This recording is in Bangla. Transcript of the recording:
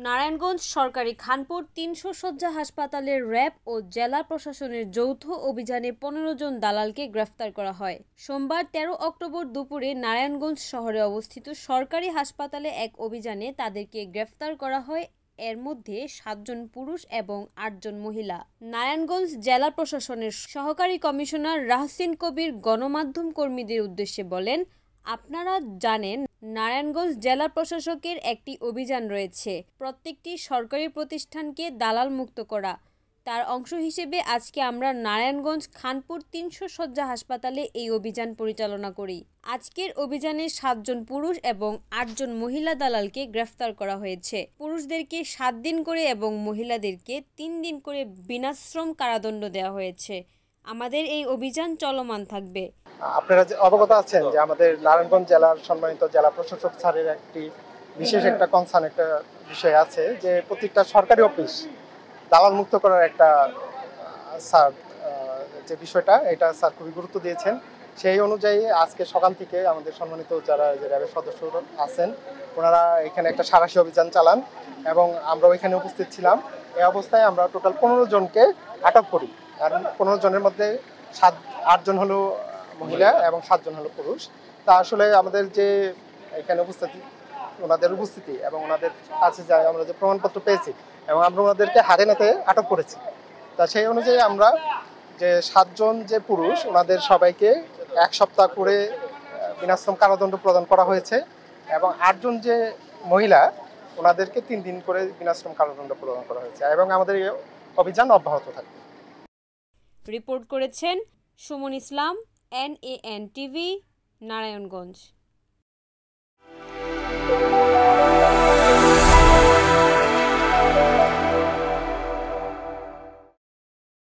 নারায়ণগঞ্জ সরকারি খানপুর ৩০০ শয্যা হাসপাতালের র্যাব ও জেলা প্রশাসনের যৌথ অভিযানে ১৫ জন দালালকে গ্রেফতার করা হয়। সোমবার ১৩ অক্টোবর দুপুরে নারায়ণগঞ্জ শহরে অবস্থিত সরকারি হাসপাতালে এক অভিযানে তাদেরকে গ্রেফতার করা হয়। এর মধ্যে ৭ জন পুরুষ এবং ৮ জন মহিলা। নারায়ণগঞ্জ জেলা প্রশাসনের সহকারী কমিশনার রাহসিন কবির গণমাধ্যম কর্মীদের উদ্দেশ্যে বলেন, আপনারা জানেন নারায়ণগঞ্জ জেলা প্রশাসকের একটি অভিযান রয়েছে প্রত্যেকটি সরকারি প্রতিষ্ঠানকে দালাল মুক্ত করা। তার অংশ হিসেবে আজকে আমরা নারায়ণগঞ্জ খানপুর ৩০০ শয্যা হাসপাতালে এই অভিযান পরিচালনা করি। আজকের অভিযানে ৭ জন পুরুষ এবং ৮ জন মহিলা দালালকে গ্রেফতার করা হয়েছে। পুরুষদেরকে ৭ দিন করে এবং মহিলাদেরকে ৩ দিন করে বিনাশ্রম কারাদণ্ড দেওয়া হয়েছে। আমাদের এই অভিযান চলমান থাকবে। আপনারা অবগত আছেন যে আমাদের নারায়ণগঞ্জ জেলার সম্মানিত জেলা প্রশাসক স্যারের একটি বিশেষ একটা কনসার্ন একটা বিষয় আছে যে প্রত্যেকটা সরকারি অফিস দালাল মুক্ত করার একটা স্যার যে বিষয়টা এটা স্যার খুবই গুরুত্ব দিয়েছেন। সেই অনুযায়ী আজকে সকাল থেকে আমাদের সম্মানিত যারা র্যাবের সদস্য আছেন ওনারা এখানে একটা সাঁড়াশি অভিযান চালান এবং আমরা ওইখানে উপস্থিত ছিলাম। এই অবস্থায় আমরা টোটাল ১৫ জনকে আটক করি। আর ১৫ জনের মধ্যে ৮ জন হলো মহিলা এবং ৭ জন হলো পুরুষ। তা আসলে আমাদের যে এখানে ওনাদের উপস্থিতি এবং ওনাদের কাছে যায় আমরা যে প্রমাণপত্র পেয়েছি এবং আমরা ওনাদেরকে হাতে নাতে আটক করেছি। তা সেই অনুযায়ী আমরা যে ৭ জন যে পুরুষ ওনাদের সবাইকে ১ সপ্তাহ করে বিনাশ্রম কারাদণ্ড প্রদান করা হয়েছে এবং ৮ জন যে মহিলা ওনাদেরকে ৩ দিন করে বিনাশ্রম কারাদণ্ড প্রদান করা হয়েছে এবং আমাদের এই অভিযান অব্যাহত থাকবে। রিপোর্ট করেছেন সুমন ইসলাম, NAN TV, নারায়ণগঞ্জ।